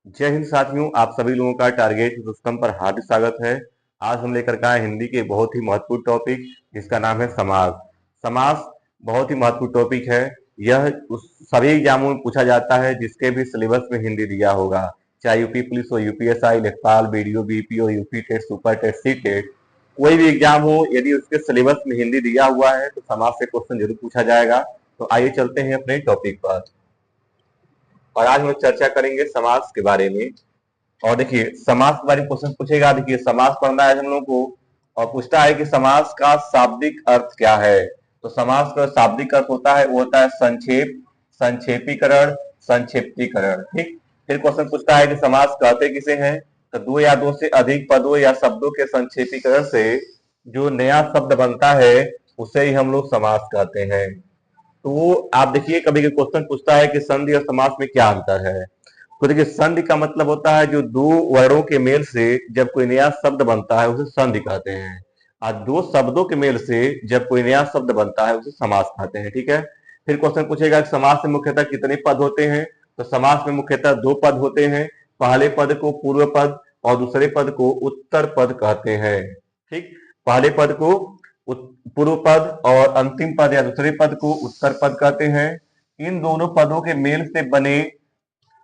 जय हिंद साथियों, आप सभी लोगों का टारगेट रुस्तम पर हार्दिक स्वागत है। आज हम लेकर के आए हिंदी के बहुत ही महत्वपूर्ण टॉपिक जिसका नाम है समास। समास बहुत ही महत्वपूर्ण टॉपिक है। यह उस सभी एग्जामों में पूछा जाता है जिसके भी सिलेबस में हिंदी दिया होगा, चाहे यूपी पुलिस हो, UPSI, Lekhpal, BDO, BPO, UP TET, super TET, C TET, कोई भी एग्जाम हो, यदि उसके सिलेबस में हिंदी दिया हुआ है तो समास से क्वेश्चन जरूर पूछा जाएगा। तो आइए चलते हैं अपने टॉपिक पर, और आज हम लोग चर्चा करेंगे समास के बारे में। और देखिए समास के बारे में क्वेश्चन पूछेगा। देखिए समास पढ़ना है हम लोगों को, और पूछता है कि समास का शाब्दिक अर्थ क्या है। तो समास का शाब्दिक अर्थ होता है, वो होता है संक्षेप, संक्षेपीकरण, संक्षिप्तीकरण। ठीक। फिर क्वेश्चन पूछता है कि समास कहते किसे हैं। तो दो या दो से अधिक पदों या शब्दों के संक्षेपीकरण से जो नया शब्द बनता है उसे ही हम लोग समास कहते हैं। तो आप देखिए कभी क्वेश्चन पूछता है कि संधि और समास में क्या अंतर है। तो देखिए संधि का मतलब होता है जो दो वर्णों के मेल से जब कोई नया शब्द बनता है उसे संधि कहते हैं, और दो शब्दों के मेल से जब कोई नया शब्द बनता है उसे समास कहते हैं। ठीक है। फिर क्वेश्चन पूछेगा कि समास में मुख्यतः कितने पद होते हैं। तो समास में मुख्यतः दो पद होते हैं। पहले पद को पूर्व पद और दूसरे पद को उत्तर पद कहते हैं। ठीक। पहले पद को पूर्व पद और अंतिम पद या दूसरे पद को उत्तर पद कहते हैं। इन दोनों पदों के मेल से बने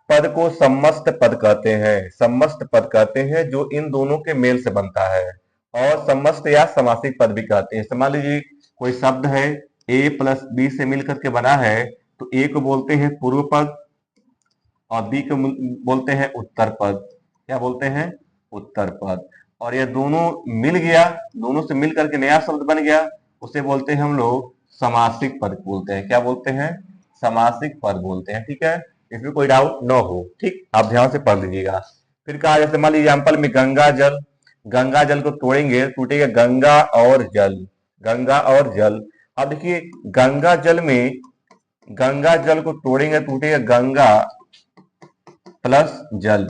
पद को सम्मस्त पद कहते हैं। सम्मस्त पद कहते हैं जो इन दोनों के मेल से बनता है, और सम्मस्त या समासिक पद भी कहते हैं। मान लीजिए कोई शब्द है ए प्लस बी से मिलकर के बना है, तो ए को बोलते हैं पूर्व पद और बी को बोलते हैं उत्तर पद। क्या बोलते हैं? उत्तर पद। और ये दोनों मिल गया, दोनों से मिल करके नया शब्द बन गया, उसे बोलते हैं हम लोग समासिक पद बोलते हैं। क्या बोलते हैं? समासिक पद बोलते हैं। ठीक है, इसमें कोई डाउट न हो। ठीक, आप ध्यान से पढ़ लीजिएगा। फिर कहा जैसे मान लीजिए एग्जाम्पल में गंगा जल, गंगा जल को तोड़ेंगे टूटेगा गंगा और जल, गंगा और जल। अब देखिए गंगा जल में, गंगा जल को तोड़ेंगे टूटेगा गंगा प्लस जल।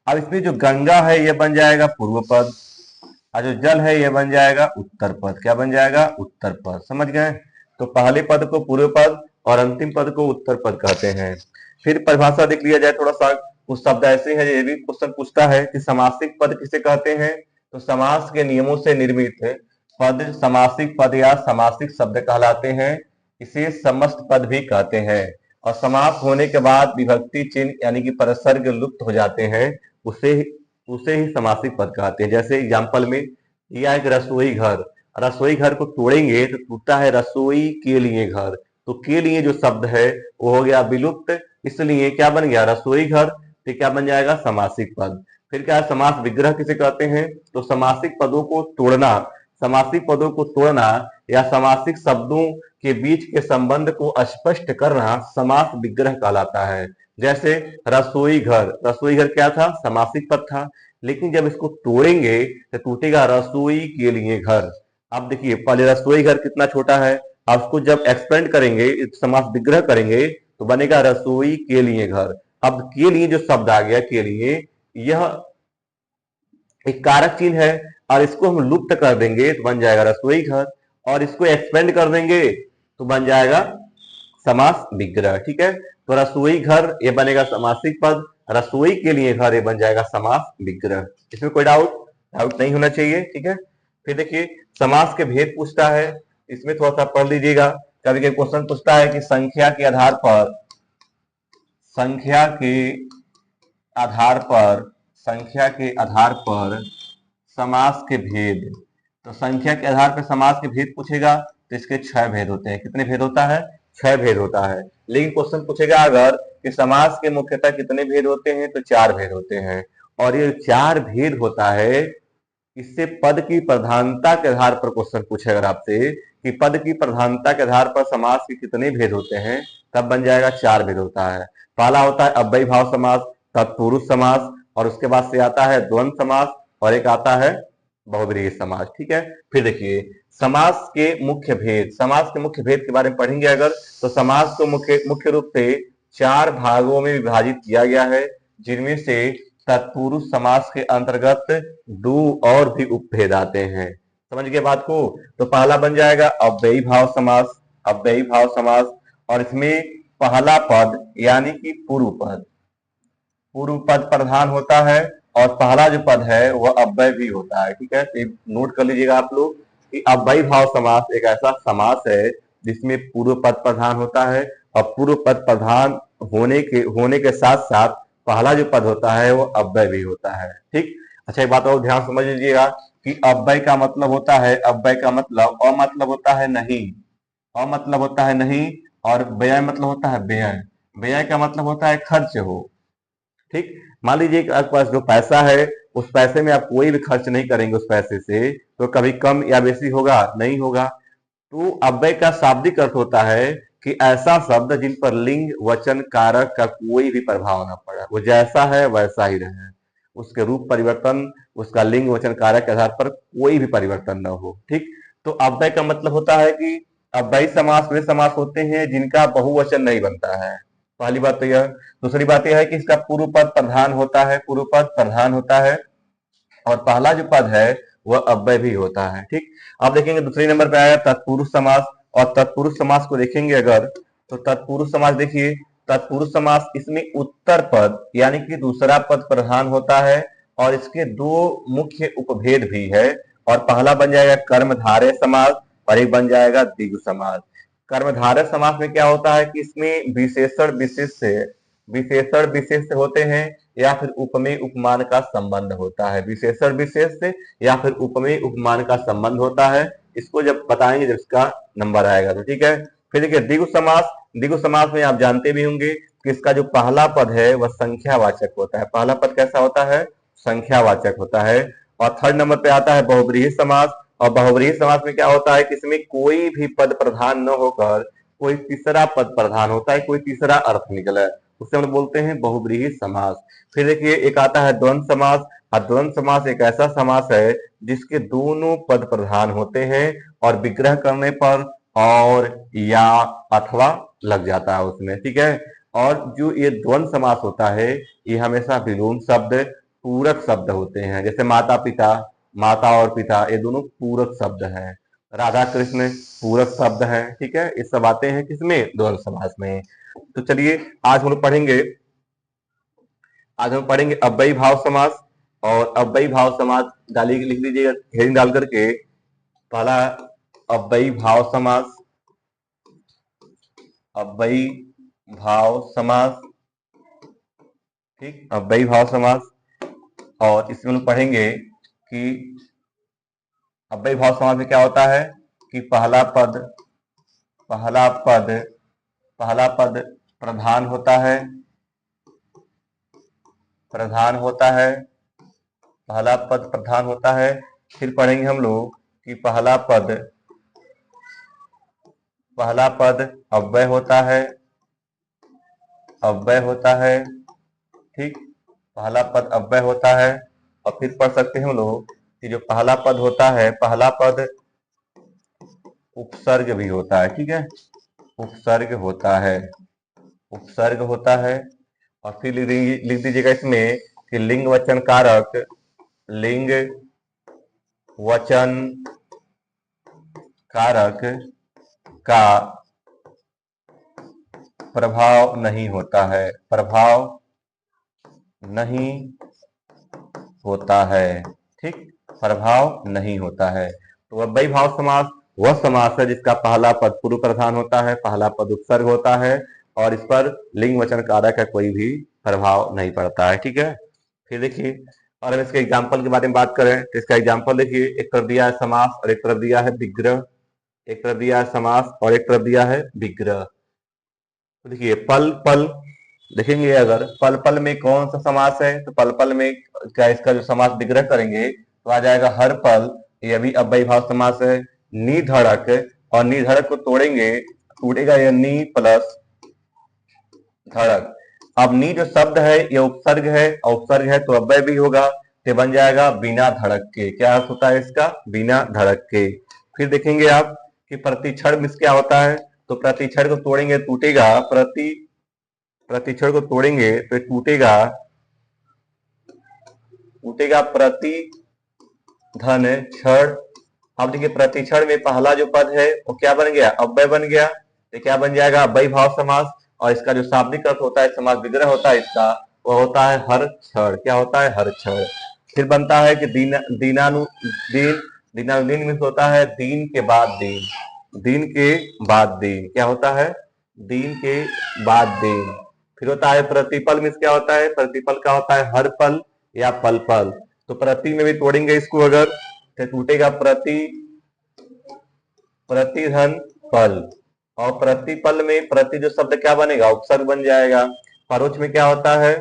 अब इसमें जो गंगा है यह बन जाएगा पूर्व पद, और जो जल है यह बन जाएगा उत्तर पद। क्या बन जाएगा? उत्तर पद। समझ गए? तो पहले पद को पूर्व पद और अंतिम पद को उत्तर पद कहते हैं। फिर परिभाषा देख लिया जाए थोड़ा सा। कुछ शब्द ऐसे हैं, ये भी क्वेश्चन पूछता है कि समासिक पद किसे कहते हैं। तो समास के नियमों से निर्मित पद समासिक पद या समासिक शब्द कहलाते हैं। इसे समस्त पद भी कहते हैं। और समास होने के बाद विभक्ति चिन्ह यानी कि परसर्ग लुप्त हो जाते हैं, उसे उसे ही समासिक पद कहते हैं। जैसे एग्जाम्पल में दिया है कि रसोई घर, रसोई घर को तोड़ेंगे तो टूटता है रसोई के लिए घर। तो के लिए जो शब्द है वो हो गया विलुप्त, इसलिए क्या बन गया? रसोई घर। तो क्या बन जाएगा? समासिक पद। फिर क्या है? समास विग्रह किसे कहते हैं। तो समासिक पदों को तोड़ना, समासिक पदों को तोड़ना या समासिक शब्दों के बीच के संबंध को स्पष्ट करना समास विग्रह कहलाता है। जैसे रसोई घर, रसोई घर क्या था? समासिक पद था, लेकिन जब इसको तोड़ेंगे तो टूटेगा रसोई के लिए घर। अब देखिए पहले रसोई घर कितना छोटा है, अब उसको जब एक्सपेंड करेंगे, समास विग्रह करेंगे तो बनेगा रसोई के लिए घर। अब के लिए जो शब्द आ गया, के लिए, यह एक कारक चिन्ह है, और इसको हम लुप्त कर देंगे तो बन जाएगा रसोई घर, और इसको एक्सपेंड कर देंगे तो बन जाएगा समास विग्रह। ठीक है। तो रसोई घर ये बनेगा समासिक पद, रसोई के लिए घर ये बन जाएगा समास विग्रह। इसमें कोई डाउट नहीं होना चाहिए। ठीक है। फिर देखिए समास के भेद पूछता है, इसमें थोड़ा सा पढ़ लीजिएगा। कभी कभी क्वेश्चन पूछता है कि संख्या के आधार पर, संख्या के आधार पर, संख्या के आधार पर समास के भेद। तो संख्या के आधार पर समास के भेद पूछेगा तो इसके 6 भेद होते हैं। कितने भेद होता है? 6 भेद होता है। लेकिन क्वेश्चन पूछेगा अगर कि समास के मुख्यतः कितने भेद होते हैं, तो 4 भेद होते हैं। और ये 4 भेद होता है, इससे पद की प्रधानता के आधार पर क्वेश्चन पूछेगा आपसे कि पद की प्रधानता के आधार पर समास के कितने भेद होते हैं, तब बन जाएगा 4 भेद होता है। पहला होता है अव्ययी भाव समास, तत्पुरुष समास, और उसके बाद से आता है द्वंद्व समास, और एक आता है बहुब्रीहि समास। ठीक है। फिर देखिए समास के मुख्य भेद, समास के मुख्य भेद के बारे में पढ़ेंगे अगर, तो समास को मुख्य रूप से 4 भागों में विभाजित किया गया है, जिनमें से तत्पुरुष समास के अंतर्गत 2 और भी उपभेद आते हैं। समझ गए बात को? तो पहला बन जाएगा अव्ययी भाव समास, अव्ययी भाव समास, और इसमें पहला पद यानी कि पूर्व पद, पूर्व पद प्रधान होता है और पहला जो पद है वह अव्यय भी होता है। ठीक है, तो नोट कर लीजिएगा आप लोग कि अव्ययी भाव समास एक ऐसा समास है जिसमें पूर्व पद प्रधान होता है और पूर्व पद प्रधान होने के साथ साथ पहला जो पद होता है वो अव्यय भी होता है। ठीक, अच्छा एक बात और ध्यान समझ लीजिएगा कि अव्यय का मतलब होता है, अव्यय का मतलब अ मतलब होता है नहीं, अ मतलब होता है नहीं, और व्यय मतलब होता है व्यय, व्यय का मतलब होता है खर्च हो। ठीक, मान लीजिए कि आपके पास जो पैसा है उस पैसे में आप कोई भी खर्च नहीं करेंगे उस पैसे से, तो कभी कम या बेसी होगा, नहीं होगा। तो अव्यय का शाब्दिक अर्थ होता है कि ऐसा शब्द जिन पर लिंग वचन कारक का कोई भी प्रभाव न पड़ा, वो जैसा है वैसा ही रहे, उसके रूप परिवर्तन, उसका लिंग वचन कारक के आधार पर कोई भी परिवर्तन न हो। ठीक, तो अव्यय का मतलब होता है कि अव्ययी समास वे समास होते हैं जिनका बहुवचन नहीं बनता है, पहली बात तो यह। दूसरी बात यह है कि इसका पूर्व पद प्रधान होता है, पूर्व पद प्रधान होता है और पहला जो पद है वह अव्यय भी होता है। ठीक, अब देखेंगे दूसरे नंबर पे आया तत्पुरुष समास, और तत्पुरुष समास को देखेंगे अगर, तो तत्पुरुष समास देखिए, तत्पुरुष समास इसमें उत्तर पद यानी कि दूसरा पद प्रधान होता है और इसके दो मुख्य उपभेद भी है, और पहला बन जाएगा कर्मधारय समास और एक बन जाएगा द्विगु समास। कर्मधारय समास में क्या होता है कि इसमें विशेषण विशेष से होते हैं या फिर उपमेय उपमान का संबंध होता है, विशेषण विशेष से या फिर उपमेय उपमान का संबंध होता है। इसको जब बताएंगे जब इसका नंबर आएगा तो। ठीक है, फिर देखिए द्विगु समास, द्विगु समास में आप जानते भी होंगे कि इसका जो पहला पद है वह संख्यावाचक होता है। पहला पद कैसा होता है? संख्यावाचक होता है। और थर्ड नंबर पे आता है बहुव्रीहि समास, और बहुव्रीहि समास में क्या होता है कि इसमें कोई भी पद प्रधान न होकर कोई तीसरा पद प्रधान होता है, कोई तीसरा अर्थ निकला है, उसे हम बोलते हैं बहुव्रीहि समास। फिर देखिए एक आता है द्वंद्व समास, और द्वंद्व समास एक ऐसा समास है जिसके दोनों पद प्रधान होते हैं और विग्रह करने पर और या अथवा लग जाता है उसमें। ठीक है, और जो ये द्वंद्व समास होता है ये हमेशा विलोम शब्द, पूरक शब्द होते हैं, जैसे माता पिता, माता और पिता ये दोनों पूरक शब्द हैं, राधा कृष्ण पूरक शब्द हैं। ठीक है, ये सब आते हैं किसमें? द्वंद्व समास में। तो चलिए आज हम लोग पढ़ेंगे, आज हम पढ़ेंगे अव्ययी भाव समास। और अव्ययी भाव समास डालिए, लिख लीजिएगा हेडिंग डाल करके, पहला अव्ययी भाव समास, अव्ययी भाव समास। ठीक, अव्ययी भाव समास, और इसमें हम पढ़ेंगे कि अव्ययी भाव समास में क्या होता है कि पहला पद प्रधान होता है, पहला पद प्रधान होता है। फिर पढ़ेंगे हम लोग कि पहला पद अव्यय होता है, ठीक, पहला पद अव्यय होता है। और फिर पढ़ सकते हैं हम लोग कि जो पहला पद होता है, पहला पद उपसर्ग भी होता है। ठीक है, उपसर्ग होता है। और फिर लिख दीजिएगा इसमें कि लिंग वचन कारक का प्रभाव नहीं होता है, ठीक, प्रभाव नहीं होता है। तो अव्ययी भाव समास वह समास है जिसका पहला पद पूर्व प्रधान होता है, पहला पद उपसर्ग होता है और इस पर लिंग वचन कारक का कोई भी प्रभाव नहीं पड़ता है। ठीक है, फिर देखिए और हम इसके एग्जाम्पल के बारे में बात करें तो इसका एग्जाम्पल देखिए, एक तरफ दिया है समास और एक तरफ दिया है विग्रह, एक तरफ दिया है समास और एक तरफ दिया है विग्रह। तो देखिए पल पल देखेंगे, अगर पल पल में कौन सा समास है, तो पल पल में क्या इसका जो समास विग्रह करेंगे तो आ जाएगा हर पल, यह भी अव्ययी भाव समास है। निधड़क, और निधड़क को तोड़ेंगे टूटेगा यह नी प्लस धड़क। अब नी जो शब्द है यह उपसर्ग है, और उपसर्ग है तो अव्यय भी होगा, तो बन जाएगा बिना धड़क के। क्या अर्थ होता है इसका? बिना धड़क के। फिर देखेंगे आप कि प्रतिक्षण में क्या होता है, तो प्रतिक्षण को तोड़ेंगे टूटेगा, प्रतिक्षण को तोड़ेंगे तो टूटेगा प्रति धन क्षण। अब देखिए प्रतिक्षण में पहला जो पद है वो क्या बन गया? अव्यय बन गया, तो क्या बन जाएगा? अव्ययी भाव समास। और इसका जो शाब्दिक अर्थ होता है, समास विग्रह होता है इसका, वो होता है हर क्षण। क्या होता है? हर क्षण। फिर बनता है कि दीनानुदीन मीन्स होता है दिन के बाद दिन। दिन के बाद दिन क्या होता है? दिन के बाद दिन। फिर होता है प्रतिपल मीन्स क्या होता है? प्रतिपल का होता है हर पल या पल पल। तो प्रति में भी तोड़ेंगे इसको अगर, तो टूटेगा प्रतिधन पल। और प्रतिपल में प्रति जो शब्द क्या बनेगा? उपसर्ग बन जाएगा। परोक्ष में क्या होता है?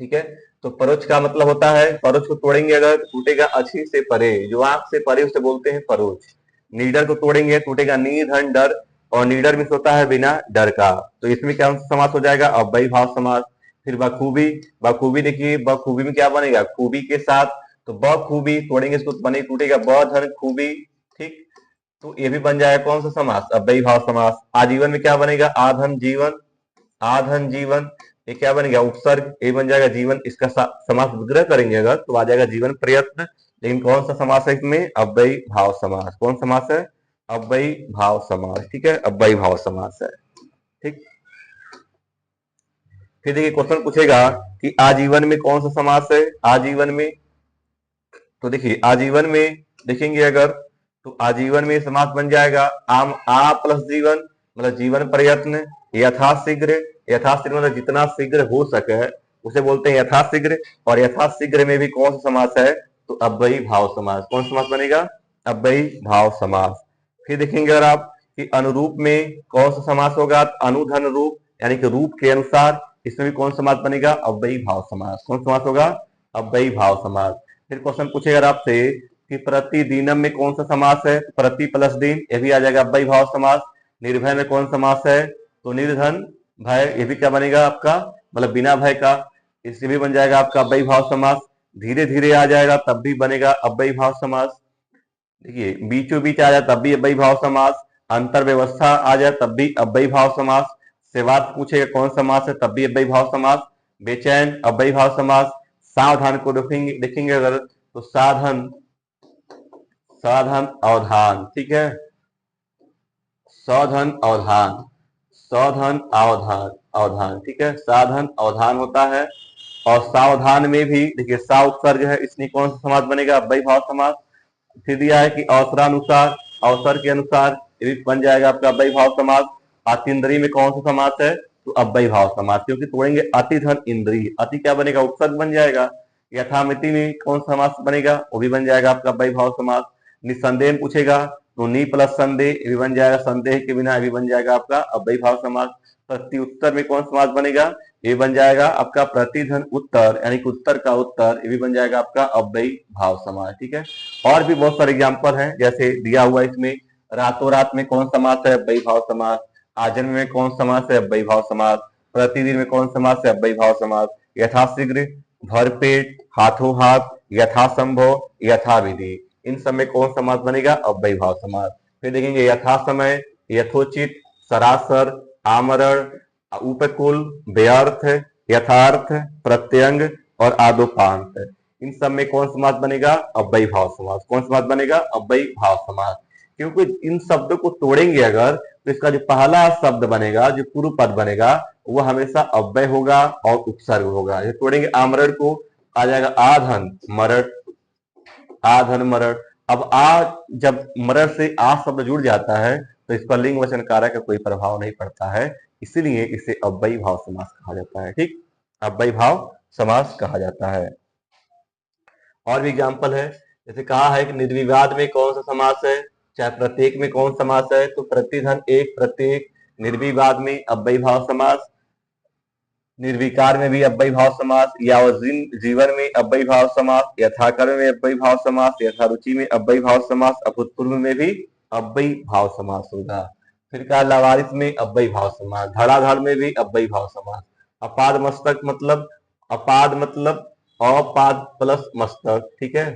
ठीक है, तो परोक्ष का मतलब होता है, परोक्ष को तोड़ेंगे अगर टूटेगा अच्छी से परे, जो आंख से परे उसे बोलते हैं परोक्ष। नीडर को तोड़ेंगे टूटेगा निर्धन डर, और नीडर मिस होता है बिना डर का। तो इसमें क्या समास हो जाएगा? अव्ययी भाव समास। फिर बखूबी, बखूबी देखिए, बखूबी में क्या बनेगा? खूबी के साथ। तो बखूबी तोड़ेंगे इसको, बने टूटेगा ब धन खूबी। ठीक, तो ये भी बन जाएगा कौन सा समास? अव्ययी भाव समास। आजीवन में क्या बनेगा? आधन जीवन, आधन जीवन। ये क्या बन गया? उपसर्ग। ये बन जाएगा जीवन। इसका समास विग्रह करेंगे अगर तो आ जाएगा जीवन प्रयत्न। लेकिन कौन सा समास है इसमें? अव्ययी भाव समास। कौन समास है? अव्ययी भाव समास। ठीक है, अव्ययी भाव समास है। ठीक, फिर देखिए क्वेश्चन पूछेगा कि आजीवन में कौन सा समास है? आजीवन में, तो देखिए आजीवन में देखेंगे अगर, तो आजीवन में समास बन जाएगा आम आ प्लस जीवन, मतलब जीवन प्रयत्न। यथाशीघ्र, यथाशीघ्र मतलब जितना शीघ्र हो सके उसे बोलते हैं यथाशीघ्र। और यथाशीघ्र में भी कौन सा समास है? तो अव्ययी भाव समास। कौन सा समास बनेगा? अव्ययी भाव समास। फिर देखेंगे अगर आप कि अनुरूप में कौन सा समास होगा? अनुधन रूप, यानी कि रूप के अनुसार। इसमें भी कौन सा समास बनेगा? अव्ययी भाव समास। कौन सा समास होगा? अव्ययी भाव समास। फिर क्वेश्चन पूछेगा आपसे कि प्रतिदिनम में कौन सा समास है? प्रति प्लस दिन, ये भी आ जाएगा अव्ययी भाव समास। निर्भय में कौन समास है? तो निर्धन भय, ये भी क्या बनेगा आपका? मतलब बिना भय का। इससे भी बन जाएगा आपका अव्ययी भाव समास। धीरे धीरे आ जाएगा तब भी बनेगा अव्ययी भाव समास। देखिए बीचों बीच आ जाए तब भी अव्ययी भाव समास। अंतर व्यवस्था आ जाए तब भी अव्ययी भाव समास। सेवार्थ पूछेगा कौन समास है? तब भी अव्ययी भाव समास। बेचैन अव्ययी भाव समास। सावधान को देखेंगे अगर, तो साधन, साधन अवधान। ठीक है, साधन अवधान, साधन अवधान, अवधान। ठीक है, साधन अवधान होता है। और सावधान में भी देखिए सा उपसर्ग है, इसमें कौन सा समास बनेगा? अव्ययी भाव समास। फिर दिया है कि अवसरानुसार, अवसर के अनुसार, ये भी बन जाएगा आपका अव्ययी भाव समास। अतीन्द्रिय में कौन सा समास है? तो अव्ययी भाव समास, क्योंकि तोड़ेंगे अति धन इंद्रिय। अति क्या बनेगा? उपसर्ग बन जाएगा। यथामिति में कौन सा समास बनेगा? वो भी बन जाएगा आपका अव्ययी भाव समास। निसंदेह में पूछेगा तो नी प्लस संदेह, ये भी बन जाएगा। संदेह के बिना ये भी बन जाएगा आपका अव्ययी भाव समास। प्रत्युत्तर में कौन समास बनेगा? ये बन जाएगा आपका प्रतिधन उत्तर, यानी कि उत्तर का उत्तर, ये भी बन जाएगा आपका अव्ययी भाव समास। ठीक है, और भी बहुत सारे एग्जाम्पल हैं, जैसे दिया हुआ इसमें रातों रात में कौन समास है? अव्ययी भाव समास। आजन्म में कौन समास है? अव्ययी भाव समास। प्रतिदिन में कौन समास है? अव्ययी भाव समास। यथाशीघ्र, भरपेट, हाथों हाथ, यथासंभव, यथाविधि, इन सब में कौन समास बनेगा? अव्ययी भाव समास। फिर देखेंगे यथा समय, यथोचित, सरासर, आमरण, उपकुल, व्यर्थ, यथार्थ, प्रत्यंग और आदोपांत, इन सब में कौन समास बनेगा? अव्ययी भाव समास। कौन समास बनेगा? अव्ययी भाव समास। क्योंकि इन शब्दों को तोड़ेंगे अगर, तो इसका जो पहला शब्द बनेगा, जो पूर्व पद बनेगा, वो हमेशा अव्यय होगा और उपसर्ग होगा। ये तोड़ेंगे आमरण को, आ जाएगा आधन मरण, आधन मरण। अब जब मरण से आ शब्द जुड़ जाता है तो इस पर लिंग वचन कारक का कोई प्रभाव नहीं पड़ता है, इसीलिए इसे अव्ययी भाव समास कहा जाता है। ठीक, अव्ययी भाव समास कहा जाता है। और भी एग्जाम्पल है, जैसे कहा है कि निर्विवाद में कौन सा समास है? चाहे प्रत्येक में कौन समास है? तो प्रतिधन एक, प्रत्येक। निर्विवाद में अव्ययी भाव समास। निर्विकार में भी अव्ययी भाव समास। यावजीन जीवन में अव्ययी भाव समास। यथाकर्म में अव्ययी भाव समास। यथारुचि में अव्ययी भाव समास। अभूतपूर्व में भी अव्ययी भाव समास होगा। फिर कहा लावारिस में अव्ययी भाव समास। धड़ाधड़ में भी अव्ययी भाव समास। अपाद मस्तक मतलब, अपाद मतलब अपाद प्लस मस्तक। ठीक है,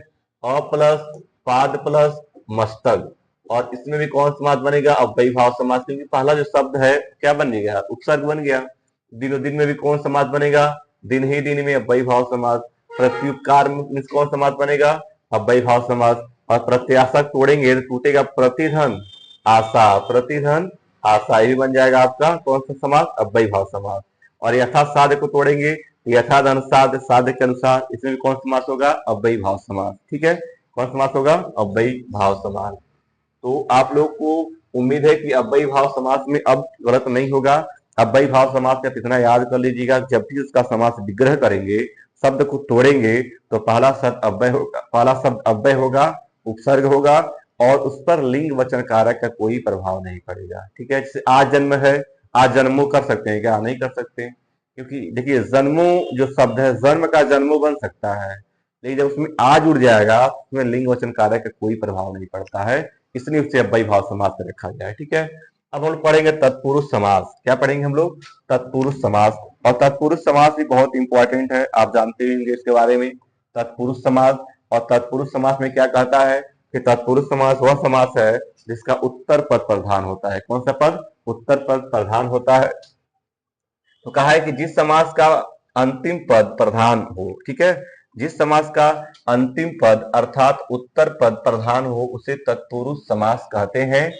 अ प्लस पाद प्लस मस्तक, और इसमें भी कौन समास बनेगा? अव्ययी भाव समास, क्योंकि पहला जो शब्द है क्या बन गया? उपसर्ग बन गया। दिनों दिन में भी कौन समास बनेगा? दिन ही दिन में अव्ययी भाव समास। प्रत्युपकार में कौन समास बनेगा? अव्ययी भाव समास। और प्रत्याशा तोड़ेंगे तो टूटेगा प्रतिधन आशा, प्रतिधन आशा, ये भी बन जाएगा आपका कौन सा समास? अव्ययी भाव समास। और यथा साध्य को तोड़ेंगे तो यथा धन साध्य, साध्य के अनुसार। इसमें भी कौन समास होगा? अव्ययी भाव समास। ठीक है, कौन समास होगा? अव्ययी भाव समास। तो आप लोग को उम्मीद है कि अव्ययी भाव समास में अब गलत नहीं होगा। अव्ययी भाव समास का इतना याद कर लीजिएगा, जब भी उसका समास विग्रह करेंगे, शब्द को तोड़ेंगे, तो पहला शब्द अव्यय होगा, पहला शब्द अव्यय होगा, उपसर्ग होगा, और उस पर लिंग वचन कारक का कोई प्रभाव नहीं पड़ेगा। ठीक है, जैसे आज जन्म है, आज जन्मों कर सकते हैं क्या? नहीं कर सकते, क्योंकि देखिए जन्मों जो शब्द है, जन्म का जन्मों बन सकता है, लेकिन जब उसमें आज उड़ जाएगा, उसमें लिंग वचन कारक का कोई प्रभाव नहीं पड़ता है, इसलिए उसे अव्ययी भाव समास में रखा गया है। ठीक है, अब हम लोग पढ़ेंगे तत्पुरुष समास। क्या पढ़ेंगे हम लोग? तत्पुरुष समास। और तत्पुरुष समास भी बहुत इंपॉर्टेंट है, आप जानते होंगे इसके बारे में। तत्पुरुष समास, और तत्पुरुष समास में क्या कहता है कि तत्पुरुष समास वह समास है जिसका उत्तर पद प्रधान होता है। कौन सा पद? उत्तर पद प्रधान होता है। तो कहा है कि जिस समास का अंतिम पद प्रधान हो, ठीक है, जिस समास का अंतिम पद अर्थात उत्तर पद प्रधान हो, उसे तत्पुरुष समास कहते हैं।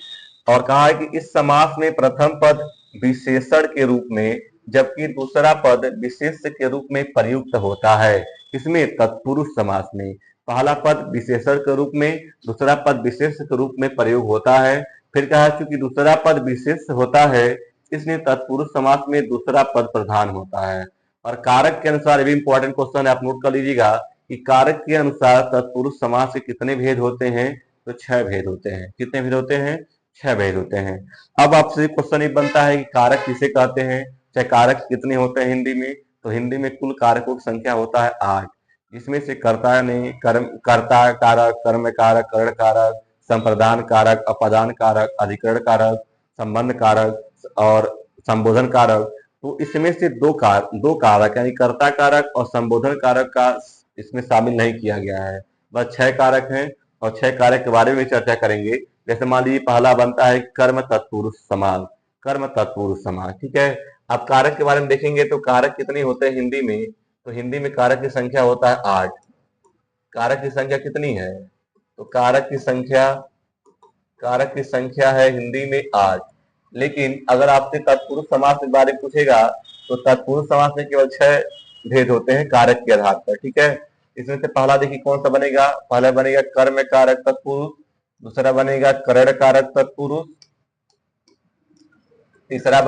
और कहा है कि इस समास में प्रथम पद विशेषण के रूप में, जबकि दूसरा पद विशेष्य के रूप में प्रयुक्त होता है। इसमें तत्पुरुष समास में पहला पद विशेषण के रूप में, दूसरा पद विशेष्य के रूप में प्रयोग होता है। फिर कहा चूंकि दूसरा पद विशेष होता है, इसलिए तत्पुरुष समास में दूसरा पद प्रधान होता है। और कारक के अनुसार, ये भी इंपॉर्टेंट क्वेश्चन है, आप नोट कर लीजिएगा कि कारक के अनुसार तत्पुरुष समास से कितने भेद होते हैं? तो 6 भेद होते हैं। कितने भेद होते हैं? 6 भेद होते हैं। अब आपसे क्वेश्चन ये बनता है कि कारक किसे कहते हैं, चाहे कारक कितने होते हैं हिंदी में? तो हिंदी में कुल कारकों की संख्या होता है 8, जिसमें से कर्ता ने कर्म, कर्ता कारक, कर्म कारक, करण कारक, संप्रदान कारक, अपादान कारक, अधिकरण कारक, संबंध कारक और संबोधन कारक। तो इसमें से दो कारक यानी कर्ता कारक और संबोधन कारक का इसमें शामिल नहीं किया गया है। बस 6 कारक हैं, और 6 कारक के बारे में चर्चा करेंगे। जैसे मान लीजिए पहला बनता है कर्म तत्पुरुष समास। कर्म तत्पुरुष समास, ठीक है। अब कारक के बारे में देखेंगे तो कारक कितने होते हैं हिंदी में? तो हिंदी में कारक की संख्या होता है 8। कारक की संख्या कितनी है? तो कारक की संख्या है हिंदी में 8। लेकिन अगर आपसे तत्पुरुष समास के बारे में पूछेगा तो तत्पुरुष समास में केवल 6 भेद होते हैं कारक के आधार पर। ठीक है, इसमें से पहला देखिए कौन सा बनेगा? पहला बनेगा कर्म कारक तत्पुरुष, दूसरा बनेगा करण कारक तत्पुरुष, तीसरा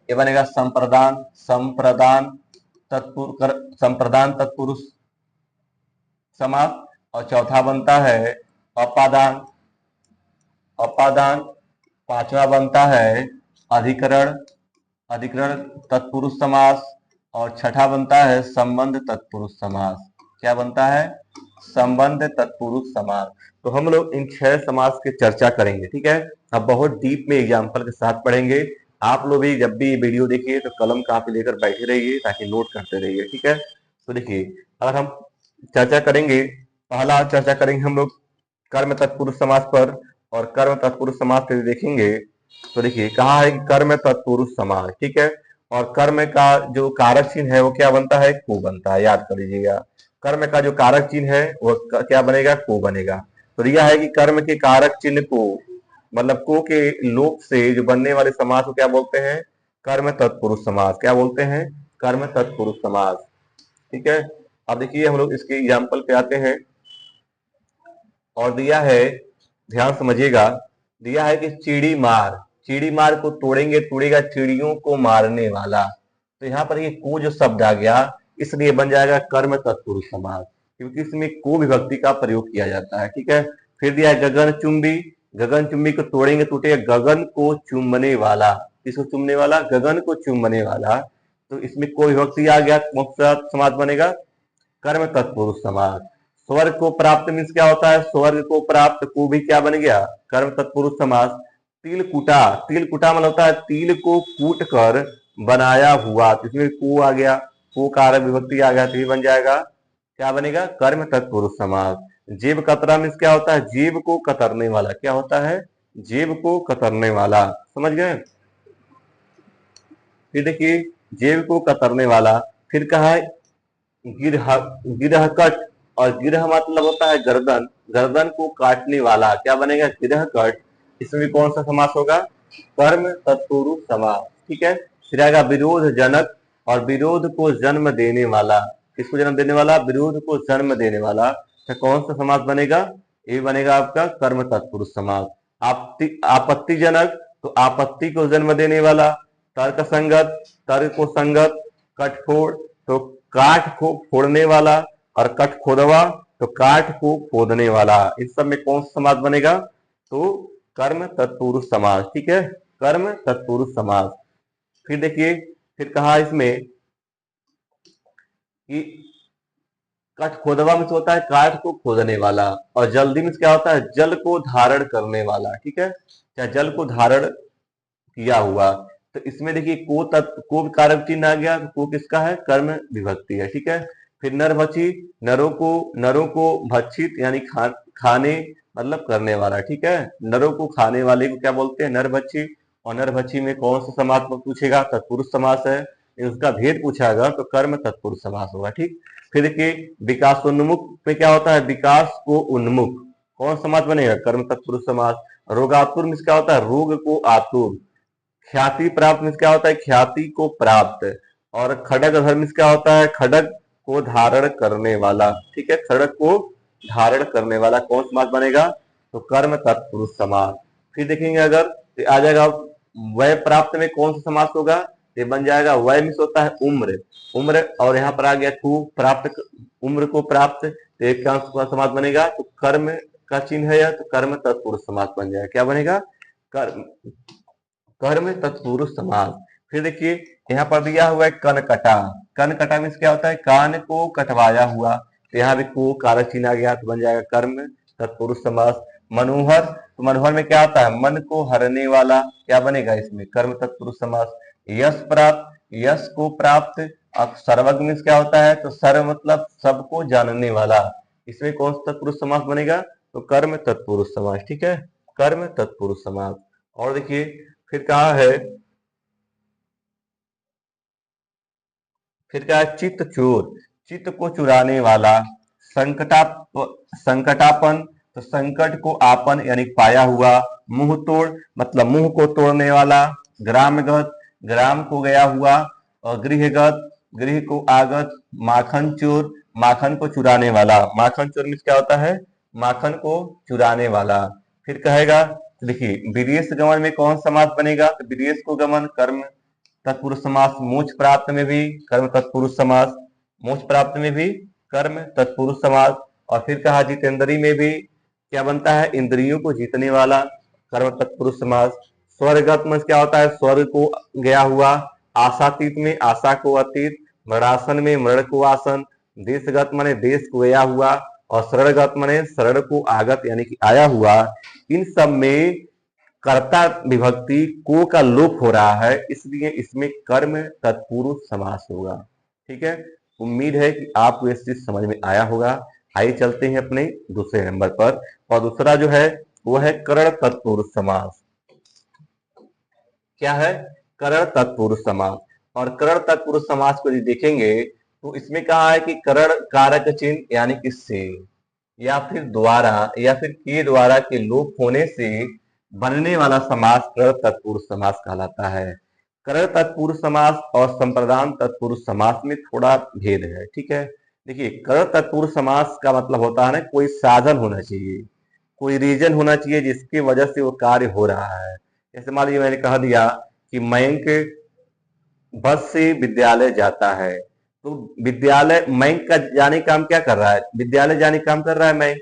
ये बनेगा संप्रदान तत्पुरुष समास, और चौथा बनता है अपादान। पांचवा बनता है अधिकरण तत्पुरुष समास, और छठा बनता है संबंध तत्पुरुष समास। क्या बनता है? संबंध तत्पुरुष समास। तो हम लोग इन 6 समास की चर्चा करेंगे। ठीक है, अब बहुत डीप में एग्जाम्पल के साथ पढ़ेंगे। आप लोग भी जब भी वीडियो देखिए तो कलम कापी लेकर बैठे रहिए ताकि नोट करते रहिए। ठीक है, तो देखिए अगर हम चर्चा करेंगे, पहला चर्चा करेंगे हम लोग कर्म तत्पुरुष समास पर, और कर्म तत्पुरुष समास के देखेंगे तो देखिए कहा है कि कर्म तत्पुरुष समास। ठीक है, और कर्म का जो कारक चिन्ह है वो क्या बनता है? को बनता है, याद कर लीजिएगा। कर्म का जो कारक चिन्ह है वो क्या बनेगा? को बनेगा। तो यह है कि कर्म के कारक चिन्ह को, मतलब को के लोप से जो बनने वाले समास को क्या बोलते हैं? कर्म तत्पुरुष समास। क्या बोलते हैं? कर्म तत्पुरुष समास। ठीक है, अब देखिए हम लोग इसके एग्जाम्पल पे आते हैं। और दिया है, ध्यान समझिएगा, दिया है कि चिड़ी मार को तोड़ेगा चिड़ियों को मारने वाला। तो यहाँ पर ये को जो शब्द आ गया, इसलिए बन जाएगा कर्म तत्पुरुष समास, क्योंकि इसमें को विभक्ति का प्रयोग किया जाता है। ठीक है, फिर दिया है गगन चुंबी को तोड़ेंगे टूटेगा गगन को चुम्बने वाला। किसको चुम्बने वाला? गगन को चुम्बने वाला। तो इसमें को विभक्ति आ गया, कौन सा समास बनेगा? कर्म तत्पुरुष समास। स्वर्ग को प्राप्त मीन्स क्या होता है? स्वर्ग को प्राप्त, को भी क्या बन गया? कर्म तत्पुरुष समास। तिल कुटा मतलब होता है तिल को कूट कर बनाया हुआ, तो इसमें को आ गया, को कारक विभक्ति आ गया, तो ये बन जाएगा, क्या बनेगा? कर्म तत्पुरुष समास। जेब कतरा मीन्स क्या होता है? जेब को कतरने वाला। क्या होता है? जेब को कतरने वाला। समझ गए? फिर देखिए जेब को कतरने वाला। फिर कहा है गिरहकट, और गिरह मतलब होता है गर्दन को काटने वाला। क्या बनेगा? गिरहकट। इसमें कौन सा समास होगा? कर्म तत्पुरुष समास। ठीक है, फिर आएगा विरोध जनक और विरोध को जन्म देने वाला। किसको जन्म देने वाला? विरोध को जन्म देने वाला। तो कौन सा समास बनेगा? ये बनेगा आपका कर्म तत्पुरुष समास। आपत्तिजनक तो आपत्ति को जन्म देने वाला। तर्क संगत, तर्क को संगत। कठफोड़ तो काट को फोड़ने वाला, और कठखोदवा तो काट को खोदने वाला। इस सब में कौन सा समास बनेगा? तो कर्म तत्पुरुष समास। ठीक है, कर्म तत्पुरुष समास। फिर देखिए, फिर कहा इसमें कि कठखोदवा में होता है काट को खोदने वाला, और जल्दी में क्या होता है? जल को धारण करने वाला। ठीक है, क्या जल को धारण किया हुआ। तो इसमें देखिए को तत्व को कारक चिन्ह आ गया। को किसका है? कर्म विभक्ति है। ठीक है, फिर नरभक्षी, नरों को भक्षित यानी खाने मतलब करने वाला। ठीक है, नरों को खाने वाले को क्या बोलते हैं? नरभक्षी। और नरभक्षी में कौन सा समास पूछेगा? तत्पुरुष समास है। उसका भेद पूछागा तो कर्म तत्पुरुष समास होगा। ठीक, फिर देखिए विकासोन्मुख में क्या होता है? विकास को उन्मुख। कौन समास बनेगा? कर्म तत्पुरुष समास। रोगातुर में क्या होता है? रोग को आतुर। ख्याति प्राप्त में क्या होता है? ख्याति को प्राप्त। और खड़ग धर्म में क्या होता है? खड़ग को धारण करने वाला। ठीक है, खड़ग को धारण करने वाला कौन समास बनेगा? तो कर्म तत्पुरुष समास। फिर देखेंगे अगर तो आ जाएगा वय प्राप्त में कौन सा समास होगा? ये बन जाएगा वय में होता है उम्र। उम्र और यहाँ पर आ गया को प्राप्त, उम्र को प्राप्त। तो एक का समास बनेगा तो कर्म का चिन्ह है यह, तो कर्म तत्पुरुष समास बन जाएगा। क्या बनेगा? कर्म कर्म तत्पुरुष समास। फिर देखिए यहाँ पर दिया हुआ है कनकटा। कनकटा में क्या होता है? कान को कटवाया हुआ। तो यहाँ भी को कारक चिन्ह आ गया तो बन जाएगा कर्म तत्पुरुष समास। मनोहर, तो मनोहर में क्या आता है? मन को हरने वाला। क्या बनेगा इसमें? कर्म तत्पुरुष समास। यश प्राप्त, यश को प्राप्त। अब सर्वज्ञ में क्या होता है? तो सर्व मतलब सबको जानने वाला। इसमें कौन सा तत्पुरुष समास बनेगा? तो कर्म तत्पुरुष समास। ठीक है, कर्म तत्पुरुष समास। और देखिए फिर कहा है, फिर क्या है? चित्त चोर, चित्त को चुराने वाला। संकटापन तो संकट को आपन यानी पाया हुआ। मुंह तोड़ मतलब मुंह को तोड़ने वाला। ग्रामगत, ग्राम को गया हुआ। और गृहगत, गृह को आगत। माखन चोर, माखन को चुराने वाला। माखन चोर में क्या होता है? माखन को चुराने वाला। फिर कहेगा देखिए विदेश गमन में कौन समास बनेगा? तो विदेश को गमन कर्म तत्पुरुष समास। मोक्ष प्राप्त में भी कर्म तत्पुरुष समास। मोक्ष प्राप्त में भी कर्म तत्पुरुष समास। और फिर कहा जितेंद्री में भी क्या बनता है? इंद्रियों को जीतने वाला, कर्म तत्पुरुष समास। स्वर्गत में क्या होता है? स्वर्ग को गया हुआ। आशातीत में आशा को अतीत। मृणासन में मृण को आसन। देशगत माने देश को गया हुआ। और शरणगत माने शरण को आगत यानी कि आया हुआ। इन सब में कर्ता विभक्ति को का लोप हो रहा है, इसलिए इसमें कर्म तत्पुरुष समास होगा। ठीक है, उम्मीद है कि आपको ये चीज समझ में आया होगा। आइए चलते हैं अपने दूसरे नंबर पर, और दूसरा जो है वो है करण तत्पुरुष समास। क्या है? करण तत्पुरुष समास। और करण तत्पुरुष समास को यदि देखेंगे तो इसमें कहा है कि करण कारक चिन्ह यानी कि से या फिर द्वारा या फिर के द्वारा के लोप होने से बनने वाला समास करण तत्पुरुष समास कहलाता है। करण तत्पुरुष समास और संप्रदान तत्पुरुष समास में थोड़ा भेद है। ठीक है, देखिए करण तत्पुरुष समास का मतलब होता है ना कोई साधन होना चाहिए, कोई रीजन होना चाहिए जिसकी वजह से वो कार्य हो रहा है। जैसे मान लीजिए मैंने कह दिया कि मयंक बस से विद्यालय जाता है, तो विद्यालय मयंक का जाने का काम क्या कर रहा है? विद्यालय जाने का काम कर रहा है मयंक।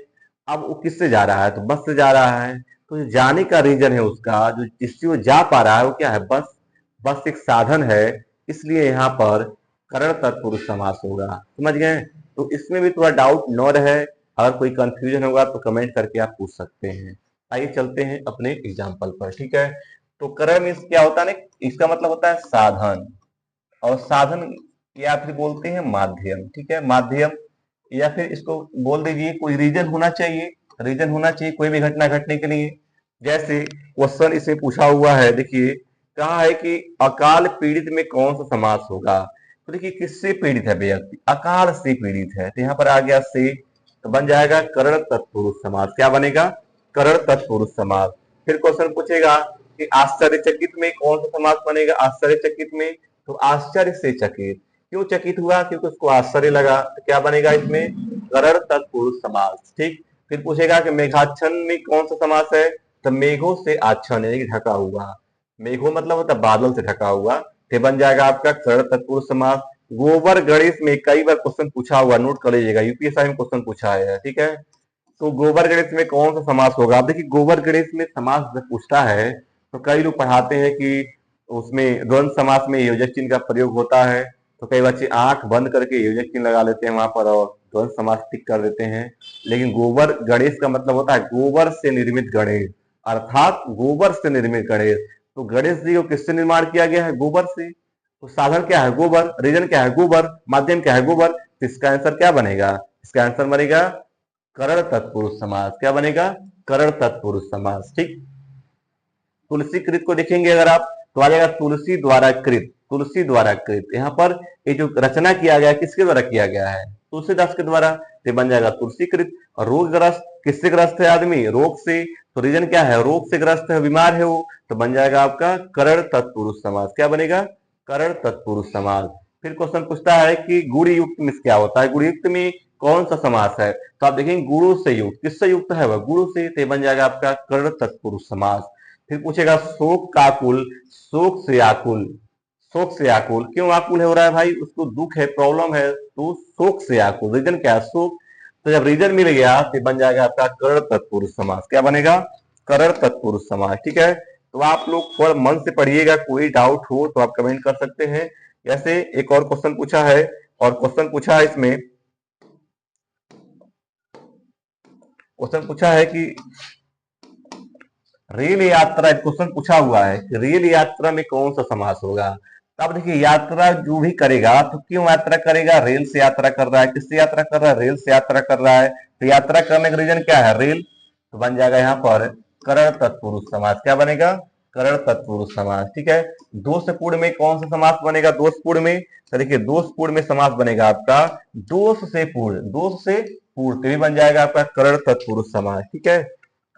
अब वो किससे जा रहा है? तो बस से जा रहा है। तो जो जाने का रीजन है उसका, जो जिससे वो जा पा रहा है वो क्या है? बस। बस एक साधन है, इसलिए यहाँ पर करण तत्पुरुष समास होगा। समझ गए? तो इसमें भी थोड़ा डाउट न रहे, अगर कोई कंफ्यूजन होगा तो कमेंट करके आप पूछ सकते हैं। आइए चलते हैं अपने एग्जाम्पल पर। ठीक है, तो करण मीन्स क्या होता है? इसका मतलब होता है साधन, और साधन या फिर बोलते हैं माध्यम। ठीक है, माध्यम, या फिर इसको बोल दीजिए कोई रीजन होना चाहिए, रीजन होना चाहिए कोई भी घटना घटने के लिए। जैसे क्वेश्चन इसे पूछा हुआ है, देखिए कहा है कि अकाल पीड़ित में कौन सा समास होगा? तो देखिए किससे पीड़ित है व्यक्ति? अकाल से पीड़ित है, तो यहाँ पर आ गया से, तो बन जाएगा करण तत्पुरुष समास। क्या बनेगा? करण तत्पुरुष समास। फिर क्वेश्चन पूछेगा कि आश्चर्यचकित में कौन सा समास बनेगा, आश्चर्यचकित में तो आश्चर्य से चकित। क्यों चकित हुआ, क्योंकि उसको आश्चर्य लगा, तो क्या बनेगा इसमें करण तत्पुरुष समास। ठीक, फिर पूछेगा कि मेघाच्छन्न में कौन सा समास है, तो मेघों से आच्छन्न यानी कि ढका हुआ, मेघों मतलब होता है बादल से ढका हुआ, तो बन जाएगा आपका करण तत्पुरुष समास। गोबर गणेश में कई बार क्वेश्चन पूछा हुआ, नोट कर लीजिएगा, यूपीएससी में क्वेश्चन पूछा है, ठीक है। तो गोबर गणेश में कौन सा समास होगा, आप देखिए गोबर गणेश में समास जब पूछता है तो कई लोग पढ़ाते हैं कि उसमें द्वंद्व समास में योजक चिन्ह का प्रयोग होता है, तो कई बच्चे आंख बंद करके योजक चिन्ह लगा लेते हैं वहां पर और द्वंद्व समास टिक कर देते हैं। लेकिन गोबर गणेश का मतलब होता है गोबर से निर्मित गणेश, अर्थात गोबर से निर्मित गणेश। तो गणेश जी को किससे निर्माण किया गया है, गोबर से। तो साधन क्या है, गोबर, रीजन क्या है, गोबर, माध्यम क्या है, गोबर। तो इसका आंसर क्या बनेगा, इसका आंसर बनेगा करण तत्पुरुष समास। क्या बनेगा, करण तत्पुरुष समास। ठीक, तुलसी कृत को देखेंगे अगर आप तो आ जाएगा तुलसी द्वारा कृत, तुलसी द्वारा कृत। यहाँ पर ये जो रचना किया गया किसके द्वारा किया गया है, तुलसीदास के द्वारा, तो बन जाएगा तुलसी कृत। और रोगग्रस्त, किससे ग्रस्त है आदमी, रोग से, तो रीजन क्या है, रोग से ग्रस्त है, बीमार है वो, तो बन जाएगा आपका करण तत्पुरुष समास। क्या बनेगा, करण तत्पुरुष समास। फिर क्वेश्चन पूछता है कि गुण युक्त में क्या होता है, गुण युक्त में कौन सा समास है, तो आप देखेंगे गुरु से युक्त, किससे युक्त है वह, गुरु से, तो बन जाएगा आपका कर्ण तत्पुरुष समास। फिर पूछेगा शोक का आकुल, शोक से आकुल, शोक से आकुल, क्यों आकुल हो रहा है भाई, उसको दुख है, प्रॉब्लम है, तो शोक से आकुल, रीजन क्या है, शोक। तो जब रीजन मिल गया तो बन जाएगा आपका कर्ण तत्पुरुष समास। क्या बनेगा, कर्ण तत्पुरुष समास। ठीक है, तो आप लोग थोड़ा मन से पढ़िएगा, कोई डाउट हो तो आप कमेंट कर सकते हैं। जैसे एक और क्वेश्चन पूछा है, और क्वेश्चन पूछा है इसमें, क्वेश्चन पूछा है कि रेल यात्रा, क्वेश्चन पूछा हुआ है कि रेल यात्रा में कौन सा समास होगा। अब देखिए यात्रा जो भी करेगा तो क्यों यात्रा करेगा, रेल से यात्रा कर रहा है, किससे यात्रा कर रहा है, रेल से यात्रा कर रहा है, तो यात्रा करने का रीजन क्या है, रेल, तो बन जाएगा यहाँ पर करण तत्पुरुष समास। क्या बनेगा, करण तत्पुरुष समास। ठीक है, दोषपूर्ण में कौन सा समास बनेगा, दोषपूर्ण में, तो देखिए दोषपूर्ण में समास बनेगा आपका दोष से पूर्ण, दोष से पूर्ण, तो भी बन जाएगा आपका करण तत्पुरुष समास। ठीक है,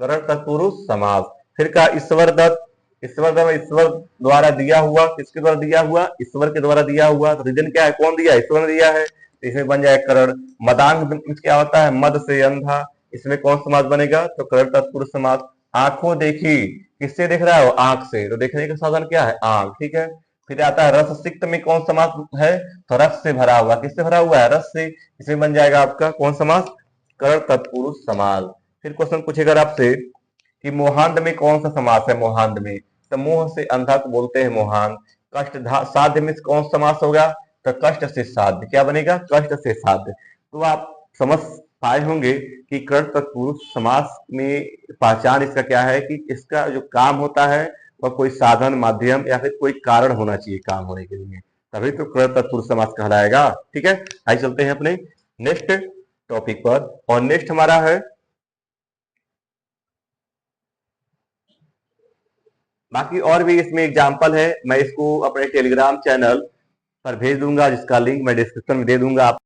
करण तत्पुरुष समास। फिर का ईश्वर दत्त, ईश्वर दत्त ईश्वर द्वारा दिया हुआ, किसके द्वारा दिया हुआ, ईश्वर के द्वारा दिया हुआ, तो रीजन क्या है, कौन दिया, ईश्वर ने दिया है, तो इसमें बन जाए करण। मदांग क्या होता है, मद से अंधा, इसमें कौन समास बनेगा, तो करण तत्पुरुष समास। आंखों देखी, किससे देख रहा है, आंख से, तो देखने का साधन क्या है, आंख। ठीक है, फिर आता है रस सिक्त में कौन समास है, तो रस से भरा हुआ, किससे भरा हुआ है, रस से, इसमें बन जाएगा आपका कौन समास, करण तत्पुरुष समास। फिर क्वेश्चन पूछेगा आपसे कि मोहांध में कौन सा समास है, मोहांध में, तो मोह से अंधा को बोलते हैं मोहांध। कष्ट साध्य में कौन सा समास होगा, तो कष्ट से साध्य। क्या बनेगा, कष्ट से साध्य। तो आप समझ पाए होंगे कि कर्ण तत्पुरुष समास में पहचान इसका क्या है कि इसका जो काम होता है वह कोई साधन, माध्यम या फिर कोई कारण होना चाहिए काम होने के लिए, तभी तो कर्ण तत्पुरुष समास कहलाएगा। ठीक है, आइए चलते हैं अपने नेक्स्ट टॉपिक पर, और नेक्स्ट हमारा है, बाकी और भी इसमें एग्जाम्पल है, मैं इसको अपने टेलीग्राम चैनल पर भेज दूंगा, जिसका लिंक मैं डिस्क्रिप्शन में दे दूंगा। आप